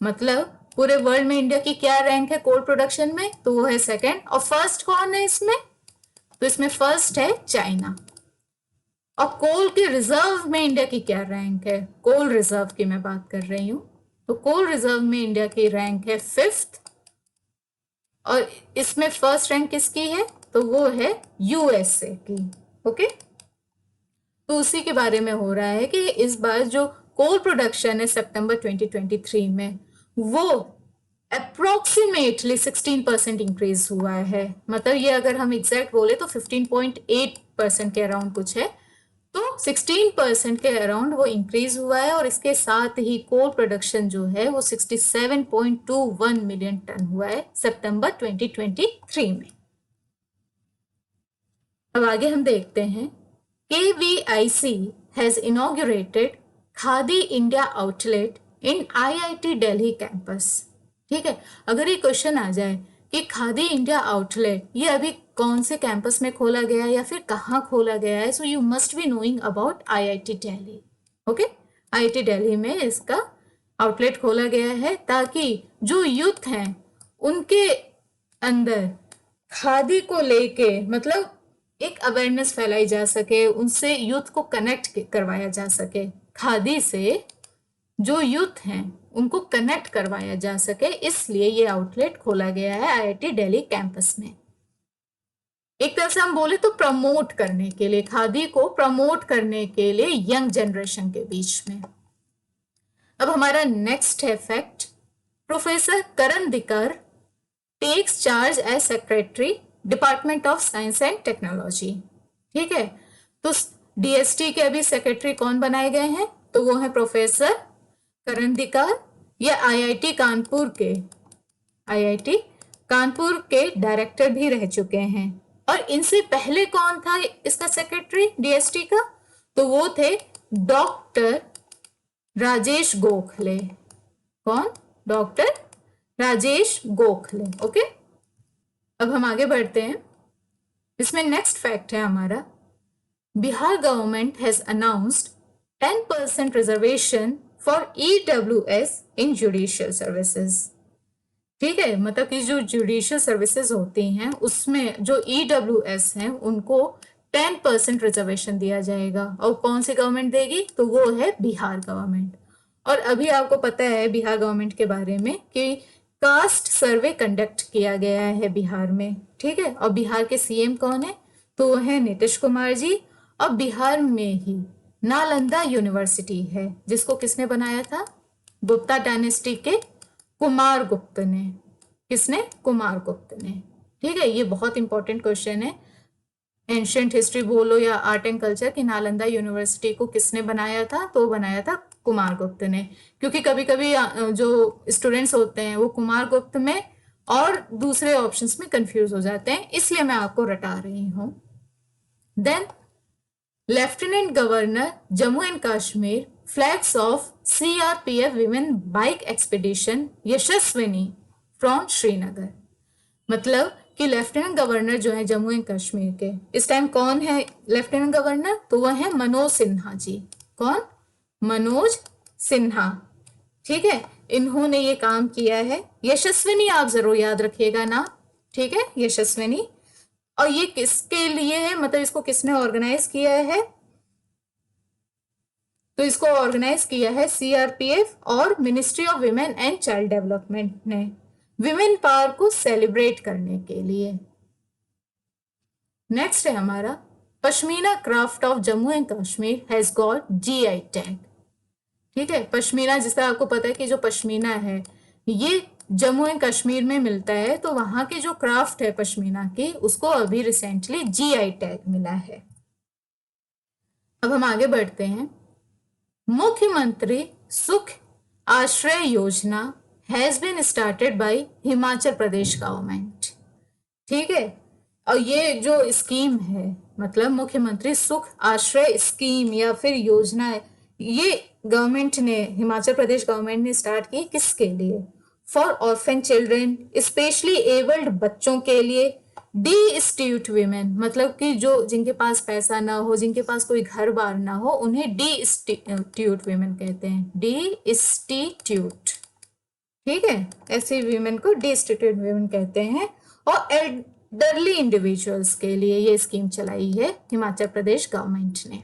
मतलब पूरे वर्ल्ड में इंडिया की क्या रैंक है कोल प्रोडक्शन में? तो वो है सेकंड। और फर्स्ट कौन है इसमें? तो इसमें फर्स्ट है चाइना। और कोल के रिजर्व में इंडिया की क्या रैंक है? कोल रिजर्व की मैं बात कर रही हूं। तो कोल रिजर्व में इंडिया की रैंक है 5th। और इसमें फर्स्ट रैंक किसकी है? तो वो है यूएसए की। ओके, तो उसी के बारे में हो रहा है कि इस बार जो कोल प्रोडक्शन है सितंबर 2023 में वो अप्रोक्सीमेटली 16% इंक्रीज हुआ है। मतलब ये अगर हम एग्जैक्ट बोले तो 15.8% के अराउंड कुछ है। तो 16% के अराउंड वो इंक्रीज हुआ है। और इसके साथ ही कोल प्रोडक्शन जो है वो 67.21 मिलियन टन हुआ है सितंबर 2023 में। अब आगे हम देखते हैं KVIC has inaugurated khadi India outlet in IIT Delhi campus. ठीक है, अगर ये क्वेश्चन आ जाए कि खादी इंडिया आउटलेट ये अभी कौन से कैंपस में खोला गया है या फिर कहाँ खोला गया है, so you must be knowing about IIT Delhi. Okay, IIT Delhi में इसका आउटलेट खोला गया है ताकि जो यूथ हैं उनके अंदर खादी को लेके मतलब एक अवेयरनेस फैलाई जा सके, उनसे यूथ को कनेक्ट करवाया जा सके। खादी से जो यूथ हैं उनको कनेक्ट करवाया जा सके, इसलिए ये आउटलेट खोला गया है IIT दिल्ली कैंपस में। एक तरह से हम बोले तो प्रमोट करने के लिए, खादी को प्रमोट करने के लिए यंग जनरेशन के बीच में। अब हमारा नेक्स्ट है fact, professor Karandikar takes charge as secretary department of science and technology. ठीक है, तो DST के अभी सेक्रेटरी कौन बनाए गए हैं? तो वो है प्रोफेसर करण दिकर। ये IIT कानपुर के डायरेक्टर भी रह चुके हैं। और इनसे पहले कौन था इसका सेक्रेटरी DST का? तो वो थे डॉक्टर राजेश गोखले। कौन? डॉक्टर राजेश गोखले। ओके, अब हम आगे बढ़ते हैं। इसमें नेक्स्ट फैक्ट है हमारा, Bihar government has announced 10% reservation for EWS in judicial services. ठीक है, मतलब कि जो जुडिशियल सर्विसेज होती हैं उसमें जो EWS हैं उनको 10% रिजर्वेशन दिया जाएगा। और कौन सी गवर्नमेंट देगी? तो वो है बिहार गवर्नमेंट। और अभी आपको पता है बिहार गवर्नमेंट के बारे में कि कास्ट सर्वे कंडक्ट किया गया है बिहार में। ठीक है, और बिहार के CM कौन है? तो वो है नीतीश कुमार जी। और बिहार में ही नालंदा यूनिवर्सिटी है जिसको किसने बनाया था? गुप्ता डायनेस्टी के कुमार गुप्त ने। किसने? कुमार गुप्त ने। ठीक है, ये बहुत इंपॉर्टेंट क्वेश्चन है, एंशियंट हिस्ट्री बोलो या आर्ट एंड कल्चर की नालंदा यूनिवर्सिटी को किसने बनाया था? तो बनाया था कुमार गुप्त ने। क्योंकि कभी कभी जो स्टूडेंट्स होते हैं वो कुमार गुप्त में और दूसरे ऑप्शंस में कंफ्यूज हो जाते हैं, इसलिए मैं आपको रटा रही हूं। Then lieutenant governor Jammu and Kashmir flags of CRPF women bike expedition Yashaswini from Srinagar. मतलब कि लेफ्टिनेंट गवर्नर जो है जम्मू एंड कश्मीर के इस टाइम कौन है लेफ्टिनेंट गवर्नर, तो वह है मनोज सिन्हा जी। कौन? मनोज सिन्हा। ठीक है, इन्होंने ये काम किया है। यशस्विनी आप जरूर याद रखिएगा ना, ठीक है, यशस्विनी। और ये किसके लिए है, मतलब इसको किसने ऑर्गेनाइज किया है, तो इसको ऑर्गेनाइज किया है सीआरपीएफ और ministry of women and child development ने, विमेन पावर को सेलिब्रेट करने के लिए। नेक्स्ट है हमारा pashmina craft of Jammu and Kashmir has got GI tag. ठीक है, पश्मीना, जिस तरह आपको पता है कि जो पश्मीना है ये जम्मू एंड कश्मीर में मिलता है, तो वहां की जो क्राफ्ट है पश्मीना की उसको अभी रिसेंटली जीआई टैग मिला है। अब हम आगे बढ़ते हैं। मुख्यमंत्री Sukh Ashray Yojana has been started by Himachal Pradesh government. ठीक है, और ये जो स्कीम है, मतलब मुख्यमंत्री सुख आश्रय स्कीम या फिर योजना है, ये गवर्नमेंट ने, हिमाचल प्रदेश गवर्नमेंट ने स्टार्ट की किसके लिए? For orphan children, specially abled बच्चों के लिए, डीस्टिट्यूट वीमेन, मतलब कि जो जिनके पास पैसा ना हो, जिनके पास कोई घर बार ना हो, उन्हें डीस्टिट्यूट वीमेन कहते हैं, डीस्टिट्यूट। ठीक है, ऐसे वीमेन को डीस्टिट्यूट वीमेन कहते हैं। और एल्डरली इंडिविजुअल्स के लिए ये स्कीम चलाई है हिमाचल प्रदेश गवर्नमेंट ने।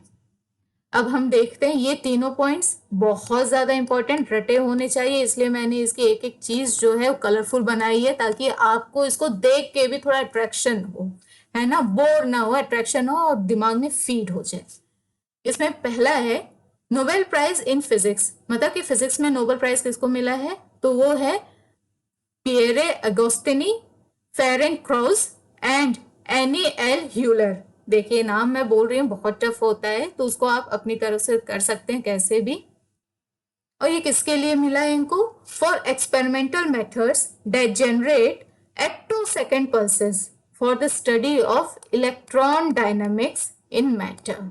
अब हम देखते हैं, ये तीनों पॉइंट्स बहुत ज्यादा इंपॉर्टेंट रटे होने चाहिए, इसलिए मैंने इसकी एक एक चीज जो है वो कलरफुल बनाई है, ताकि आपको इसको देख के भी थोड़ा अट्रैक्शन हो, है ना, बोर ना हो, अट्रैक्शन हो और दिमाग में फीड हो जाए। इसमें पहला है नोबेल प्राइज इन फिजिक्स, मतलब कि फिजिक्स में नोबेल प्राइज किसको मिला है, तो वो है Pierre Agostini, Ferenc Krausz and Anne L'Huillier. देखिए नाम मैं बोल रही हूँ बहुत टफ होता है, तो उसको आप अपनी तरफ से कर सकते हैं कैसे भी। और ये किसके लिए मिला है इनको? For experimental methods that generate attosecond pulses for the study of electron dynamics in matter.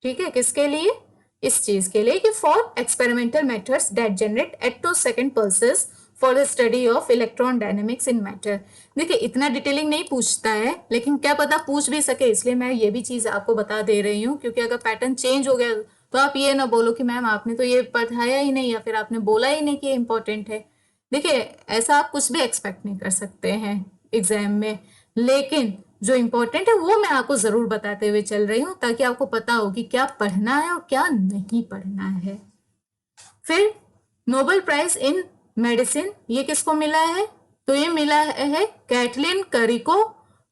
ठीक है, किसके लिए? इस चीज के लिए कि for experimental methods that generate attosecond pulses for the study of electron dynamics in matter. देखिए इतना डिटेलिंग नहीं पूछता है, लेकिन क्या पता पूछ भी सके, इसलिए मैं ये भी चीज आपको बता दे रही हूँ, क्योंकि अगर पैटर्न चेंज हो गया तो आप ये ना बोलो कि मैम आपने तो ये पढ़ाया ही नहीं या फिर आपने बोला ही नहीं कि ये इंपॉर्टेंट है। देखिए ऐसा आप कुछ भी एक्सपेक्ट नहीं कर सकते हैं एग्जाम में, लेकिन जो इंपॉर्टेंट है वो मैं आपको जरूर बताते हुए चल रही हूँ, ताकि आपको पता हो कि क्या पढ़ना है और क्या नहीं पढ़ना है। फिर नोबेल प्राइज इन मेडिसिन, ये किसको मिला है? तो ये मिला है कैटलिन करिको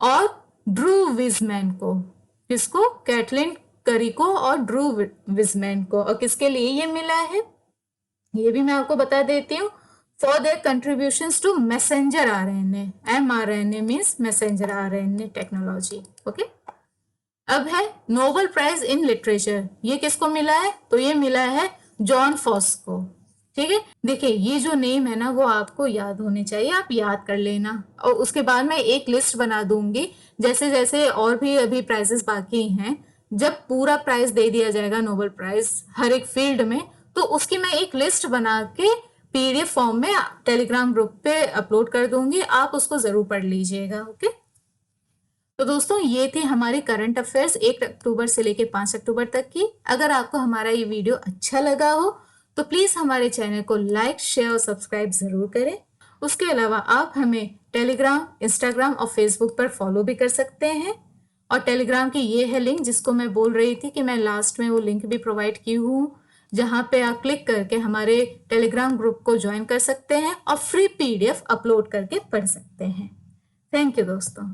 और ड्रू विजमैन को। किसको? कैटलिन करिको और ड्रू विजमैन को। और किसके लिए ये मिला है ये भी मैं आपको बता देती हूँ, for their contributions to messenger RNA. mRNA means messenger RNA technology. Okay, अब है नोबेल प्राइज इन लिटरेचर, ये किसको मिला है? तो ये मिला है जॉन फॉस को। ठीक है, देखिए ये जो नेम है ना वो आपको याद होने चाहिए, आप याद कर लेना, और उसके बाद मैं एक लिस्ट बना दूंगी, जैसे जैसे और भी अभी प्राइजेस बाकी हैं, जब पूरा प्राइज दे दिया जाएगा नोबेल प्राइज हर एक फील्ड में, तो उसकी मैं एक लिस्ट बना के पीडीएफ फॉर्म में टेलीग्राम ग्रुप पे अपलोड कर दूंगी, आप उसको जरूर पढ़ लीजिएगा। ओके, तो दोस्तों ये थी हमारी करंट अफेयर्स 1 अक्टूबर से लेके 5 अक्टूबर तक की। अगर आपको हमारा ये वीडियो अच्छा लगा हो तो प्लीज हमारे चैनल को लाइक, शेयर और सब्सक्राइब जरूर करें। उसके अलावा आप हमें टेलीग्राम, इंस्टाग्राम और फेसबुक पर फॉलो भी कर सकते हैं। और टेलीग्राम की ये है लिंक जिसको मैं बोल रही थी कि मैं लास्ट में वो लिंक भी प्रोवाइड की हूँ, जहाँ पे आप क्लिक करके हमारे टेलीग्राम ग्रुप को ज्वाइन कर सकते हैं और फ्री पीडीएफ अपलोड करके पढ़ सकते हैं। थैंक यू दोस्तों।